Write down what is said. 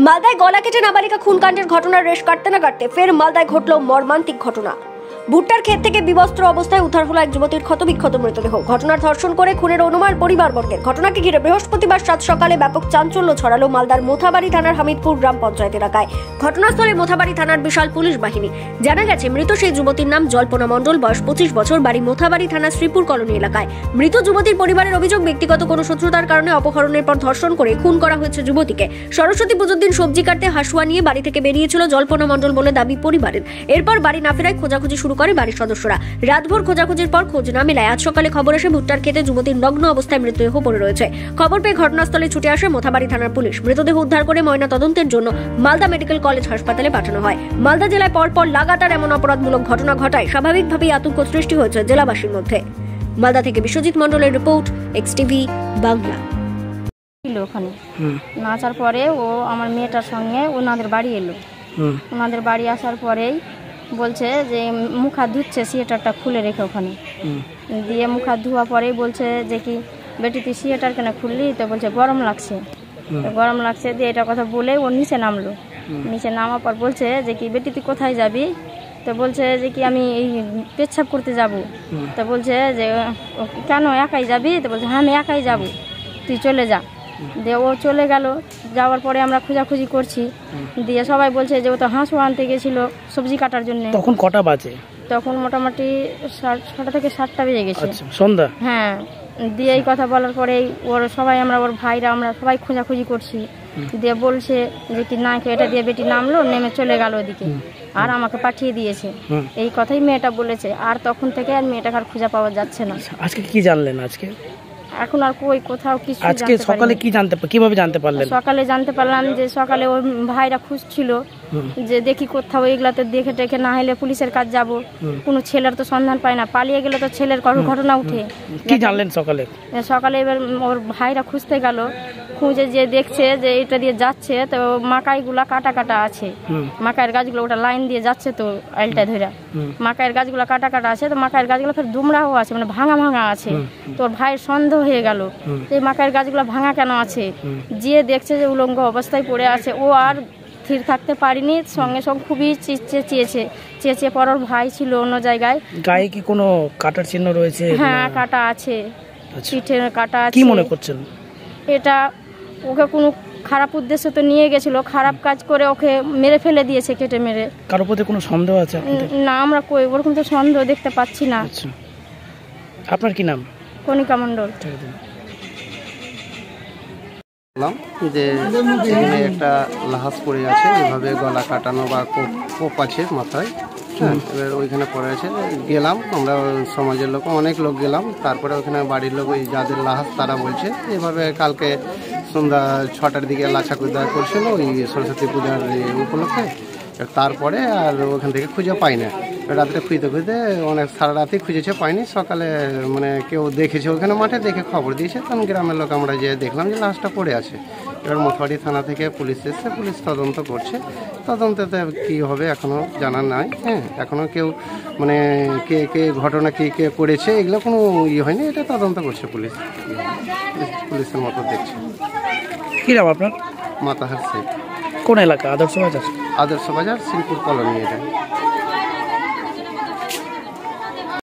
মালদায় গলা কেটে নাবালিকা খুনকাণ্ডের ঘটনার রেশ কাটতে না কাটতে ফের মালদায় ঘটল মর্মান্তিক ঘটনা। ভুট্টার ক্ষেত থেকে বিবস্ত্র অবস্থায় উদ্ধার হলো এক যুবতীর ক্ষতবিক্ষত মৃতদেহ। ঘটনার ধর্ষণ করে খুনের অনুমান পরিবারবর্গের। ঘটনাকে ঘিরে বৃহস্পতিবার সাত সকালে ব্যাপক চাঞ্চল্য ছড়ালো মালদার মোথাবাড়ি থানার হামিদপুর গ্রাম পঞ্চায়েত এলাকায়। ঘটনাস্থলে মোথাবাড়ি থানার বিশাল পুলিশ বাহিনী। জানা গেছে মৃত সেই যুবতীর নাম জল্পনা মণ্ডল, বয়স 25 বছর, বাড়ি মোথাবাড়ি থানা শ্রীপুর কলোনি এলাকায়। মৃত যুবতীর পরিবারের অভিযোগ, ব্যক্তিগত কোনো শত্রুতার কারণে অপহরণের পর ধর্ষণ করে খুন করা হয়েছে যুবতীকে। সরস্বতী পুজোর দিন সবজি কাটতে হাসুয়া নিয়ে বাড়ি থেকে বেরিয়েছিল জল্পনা মণ্ডল বলে দাবি পরিবারের। এরপর বাড়ি না ফেরায় খোঁজাখুঁজি শুরু করে বাড়ির সদস্যরা। রাতভর খোঁজাখুঁজির পর খোঁজ না মেলায় আজ সকালে খবর আসে ভুট্টার ক্ষেতে যুবতীর নগ্ন অবস্থায় মৃতদেহ পড়ে রয়েছে। খবর পেয়ে ঘটনাস্থলে ছুটে আসে মোথাবাড়ি থানার পুলিশ। মৃতদেহ উদ্ধার করে ময়না তদন্তের জন্য মালদা মেডিকেল কলেজ হাসপাতালে পাঠানো হয়। মালদা জেলায় পরপর লাগাতার এমন অপরাধমূলক ঘটনা ঘটায় স্বাভাবিকভাবেই আতঙ্ক সৃষ্টি হয়েছে জেলাবাসীর মধ্যে। মালদা থেকে বিশ্বজিৎ মণ্ডলের রিপোর্ট, এক্সটিভি বাংলা। ওখানে নাচার পরে ও আমার মেয়েটার সঙ্গে ওনাদের বাড়ি এলো। ওনাদের বাড়ি আসার পরেই বলছে যে মুখ হাত ধুচ্ছে, সিয়েটারটা খুলে রেখে ওখানে দিয়ে মুখ হাত ধোয়া পরেই বলছে যে কি বেটি তুই সিয়েটার কেন খুললি? তো বলছে গরম লাগছে। গরম লাগছে দিয়ে এটা কথা বলে ও নিচে নামলো। নিচে নামার পর বলছে যে কি বেটি তুই কোথায় যাবি? তো বলছে যে কি আমি এই পেচ্ছাপ করতে যাব। তো বলছে যে কেন একাই যাবি? তো বলছে হ্যাঁ আমি একাই যাব, তুই চলে যা। দিয়ে ও চলে গেল। যাওয়ার পরে আমরা খোঁজাখুঁজি করছি, দিয়ে সবাই বলছে যে ও তো হাঁসও আনতে গেছিল সবজি কাটার জন্য। তখন কটা বাজে? তখন মোটামুটি 6টা থেকে 7টা বেজে গেছে, সন্ধ্যা। হ্যাঁ। দিয়ে এই কথা বলার পরেই ওর সবাই আমরা ওর ভাইরা আমরা সবাই খোঁজাখুঁজি করছি। দিয়ে বলছে যে কি না এটা দিয়ে বেটি নামলো, নেমে চলে গেল ওদিকে আর আমাকে পাঠিয়ে দিয়েছে, এই কথাই মেয়েটা বলেছে। আর তখন থেকে আর মেয়েটাকে আর খুঁজে পাওয়া যাচ্ছে না। আজকে কি জানলেন? আজকে এখন আর কই কোথাও কিছু আজকে সকালে কি কিভাবে জানতে পারলেন? সকালে জানতে পারলাম যে সকালে ওর ভাইরা খুঁজছিল যে দেখি কোথাও এগুলাতে দেখে টেকে না হলে পুলিশের কাজ যাব। কোনো ছেলের তো সন্ধান পায় না, পালিয়ে গেলে তো ছেলের ঘটনা উঠে। কি জানলেন সকালে? সকালে এবার ওর ভাইরা খুঁজতে গেল, খুঁজে যে দেখছে যে এটা দিয়ে যাচ্ছে তো মাকাইগুলা কাটা কাটা আছে, মাকাইয়ের গাছগুলো ওটা লাইন দিয়ে যাচ্ছে তো আইলটা ধরে মাকাইয়ের গাছগুলো কাটা কাটা আছে। তো মাকাইয়ের গাছগুলো ফের দুমড়াও আছে, মানে ভাঙা ভাঙা আছে। তোর ভাইয়ের সন্দেহ হয়ে গেল এই মাকাইয়ের গাছগুলো ভাঙা কেন আছে। যে দেখছে যে উলঙ্গ অবস্থায় পড়ে আছে, ও আর স্থির থাকতে পারিনি, সঙ্গে সঙ্গে খুবই চেঁচিয়ে পর ওর ভাই ছিল অন্য জায়গায়। গায়ে কি কোনো কাটার চিহ্ন রয়েছে? হ্যাঁ কাটা আছে, পিঠে কাটা আছে। কি মনে করছেন? এটা ওকে কোনো খারাপ উদ্দেশ্য তো নিয়ে গেছিল, খারাপ কাজ করে ওকে মেরে ফেলে দিয়েছে, কেটে মেরে। কারোর প্রতি কোনো সন্দেহ আছে? না আমরা কই ওরকম তো সন্দেহ দেখতে পাচ্ছি না। আপনার কি নাম? কণিকা মণ্ডল। যে এখানে একটা লাহাস পড়ে আছে, এভাবে গলা কাটানো বা কোপ আছে মাথায়। হ্যাঁ, এবার ওইখানে পড়ে আছে। গেলাম আমরা সমাজের লোক, অনেক লোক গেলাম। তারপরে ওখানে বাড়ির লোক ওই যাদের লাহাস তারা বলছে এভাবে কালকে সন্ধ্যা 6টার দিকে লাচাকুদা করছিল ওই সরস্বতী পূজার উপলক্ষে। তারপরে আর ওখান থেকে খুঁজে পাই না। রাত্রে খুঁজতে অনেক সারা রাতেই খুঁজেছে, পাইনি। সকালে মানে কেউ দেখেছে ওখানে মাঠে, দেখে খবর দিয়েছে। তখন গ্রামের লোক আমরা যে দেখলাম যে লাশটা পড়ে আছে। এবার মোথাবাড়ি থানা থেকে পুলিশ এসছে, পুলিশ তদন্ত করছে। তদন্ততে কী হবে এখনও জানা নাই। হ্যাঁ, এখনও কেউ মানে কে ঘটনা কে করেছে এগুলো কোনো হয়নি, এটা তদন্ত করছে পুলিশ, পুলিশের মতো দেখছে। কী নাম আপনার? মাতাহার শেখ। কোন এলাকা? আদর্শ বাজার? আদর্শ বাজার, শ্রীপুর কলোনি এটা।